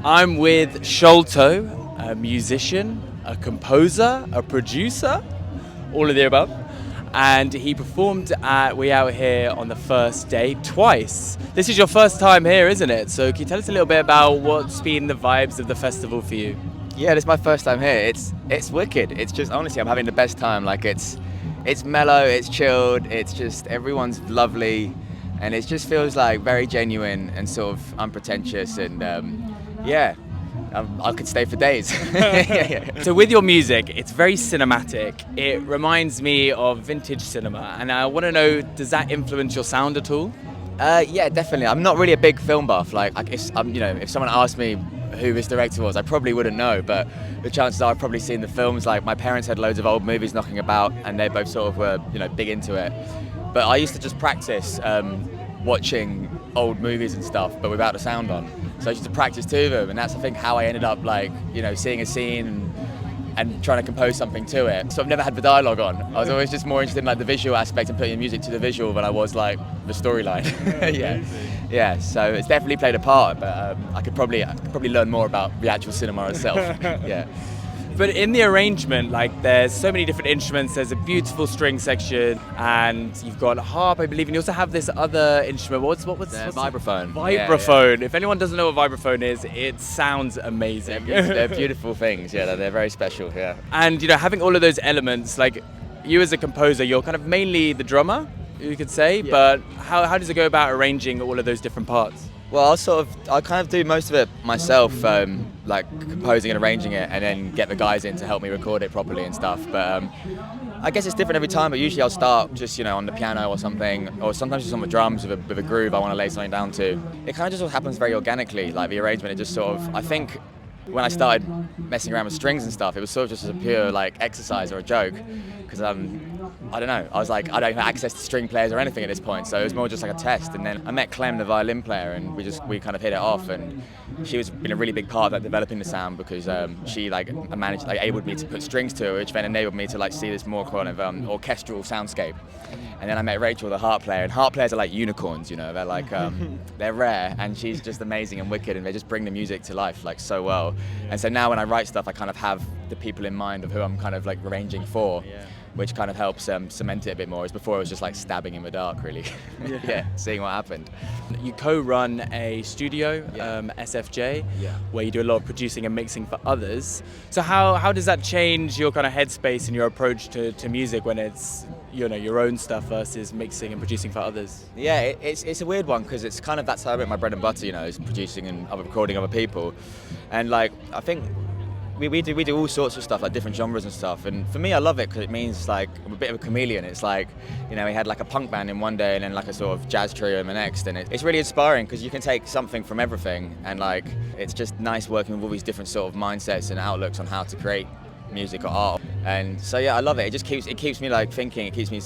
I'm with Sholto, a musician, a composer, a producer, all of the above. And he performed at We Out Here on the first day twice. This is your first time here, isn't it? So can you tell us a little bit about what's been the vibes of the festival for you? Yeah, this is my first time here. It's wicked. It's just honestly, I'm having the best time. Like it's mellow, it's chilled, it's just everyone's lovely, and it just feels like very genuine and sort of unpretentious. And yeah, I could stay for days. Yeah. So with your music, it's very cinematic. It reminds me of vintage cinema, and I want to know, does that influence your sound at all? Yeah, definitely. I'm not really a big film buff. If someone asked me who this director was, I probably wouldn't know. But the chances are I've probably seen the films. Like my parents had loads of old movies knocking about, and they both sort of were, big into it. But I used to just practice watching old movies and stuff, but without the sound on. So I used to practice to them, and that's I think how I ended up seeing a scene and trying to compose something to it. So I've never had the dialogue on. I was always just more interested in the visual aspect and putting the music to the visual than I was the storyline. Yeah. So it's definitely played a part, but I could probably learn more about the actual cinema itself. Yeah. But in the arrangement, there's so many different instruments. There's a beautiful string section, and you've got a harp, I believe, and you also have this other instrument. What's vibraphone? Vibraphone. Yeah. If anyone doesn't know what vibraphone is, it sounds amazing. They're beautiful things. Yeah, they're very special. Yeah. And having all of those elements, you as a composer, you're kind of mainly the drummer, you could say. Yeah. But how does it go about arranging all of those different parts? Well, I'll kind of do most of it myself, composing and arranging it, and then get the guys in to help me record it properly and stuff. But I guess it's different every time. But usually I'll start just on the piano or something, or sometimes just on the drums with a groove I want to lay something down to. It kind of just all happens very organically. Like the arrangement, it just sort of. I think when I started messing around with strings and stuff, it was sort of just a pure exercise or a joke, because I don't know. I was I don't have access to string players or anything at this point, so it was more just a test. And then I met Clem, the violin player, and we kind of hit it off. And she was been a really big part of developing the sound, because she enabled me to put strings to it, which then enabled me to see this more kind of orchestral soundscape. And then I met Rachel, the harp player, and harp players are like unicorns. They're they're rare, and she's just amazing and wicked, and they just bring the music to life so well. And so now when I write stuff, I kind of have the people in mind of who I'm kind of arranging for. Yeah. Which kind of helps cement it a bit more. As before, it was just stabbing in the dark, really. Yeah, seeing what happened. You co-run a studio, SFJ, where you do a lot of producing and mixing for others. So how does that change your kind of headspace and your approach to music when it's your own stuff versus mixing and producing for others? Yeah, it's a weird one, because it's kind of that's how I make my bread and butter. Is producing and recording other people, and I think. We do all sorts of stuff, different genres and stuff, and for me I love it because it means I'm a bit of a chameleon. It's we had a punk band in one day and then a sort of jazz trio in the next, and it's really inspiring because you can take something from everything, and it's just nice working with all these different sort of mindsets and outlooks on how to create music or art. And so yeah, I love it. It just keeps me thinking. It keeps me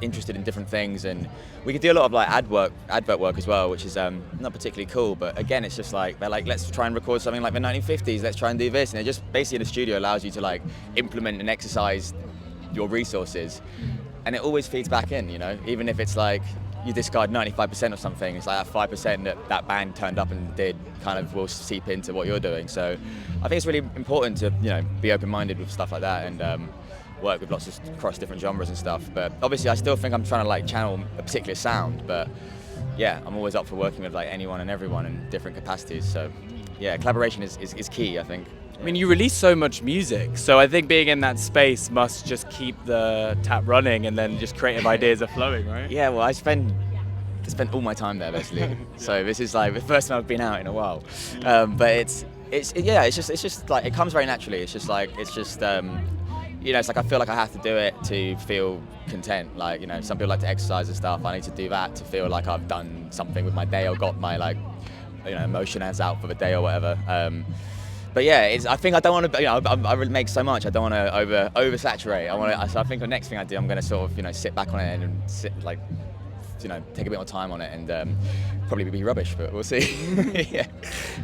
interested in different things, and we could do a lot of advert work as well, which is not particularly cool. But again, it's just they're let's try and record something like the 1950s. Let's try and do this, and it just basically the studio allows you to implement and exercise your resources, and it always feeds back in. Even if it's you discard 95% of something, it's that 5% that band turned up and did kind of will seep into what you're doing. So I think it's really important to be open-minded with stuff like that, and work with lots of across different genres and stuff. But obviously I still think I'm trying to channel a particular sound, but yeah, I'm always up for working with anyone and everyone in different capacities. So yeah, collaboration is key, I think. I mean, you release so much music, so I think being in that space must just keep the tap running, and then just creative ideas are flowing, right? Yeah, well, I spend all my time there basically. So this is the first time I've been out in a while, but it's just it comes very naturally. It's just it's I feel I have to do it to feel content. Some people like to exercise and stuff. I need to do that to feel like I've done something with my day or got my emotion as out for the day or whatever. But yeah, I think I don't want to. I make so much. I don't want to oversaturate. So I think the next thing I do, I'm going to sort of sit back on it and sit take a bit more time on it, and probably be rubbish, but we'll see. Yeah.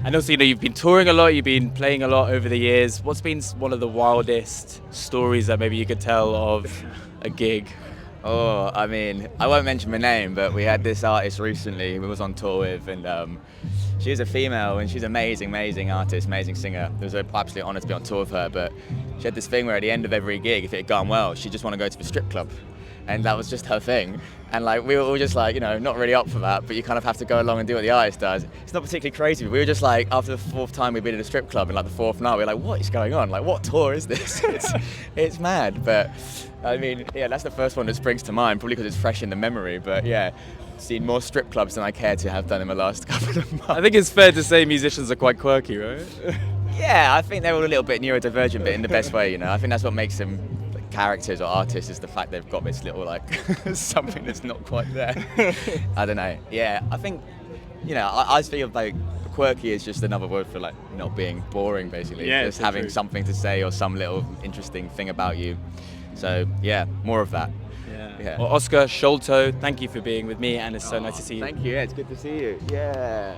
And also, you've been touring a lot. You've been playing a lot over the years. What's been one of the wildest stories that maybe you could tell of a gig? Oh, I mean, I won't mention my name, but we had this artist recently we was on tour with, and she's a female and she's an amazing artist, amazing singer. It was an absolute honour to be on tour with her, but she had this thing where at the end of every gig, if it had gone well, she'd just want to go to the strip club. And that was just her thing. And like we were all just like, not really up for that, but you kind of have to go along and do what the artist does. It's not particularly crazy, but we were just like, after the fourth time we'd been at a strip club and like the fourth night, we were like, what is going on? Like, what tour is this? It's mad. But I mean, yeah, that's the first one that springs to mind, probably because it's fresh in the memory. But yeah, seen more strip clubs than I care to have done in the last couple of months. I think it's fair to say musicians are quite quirky, right? Yeah, I think they're all a little bit neurodivergent, but in the best way, I think that's what makes them characters or artists, is the fact they've got this little like something that's not quite there. I don't know. Yeah, I think I feel like quirky is just another word for like not being boring, basically. Yeah, just having something to say or some little interesting thing about you. So yeah, more of that. Yeah. Well, Oscar, Sholto, thank you for being with me, and it's so nice to see you. Thank you. Yeah, it's good to see you. Yeah.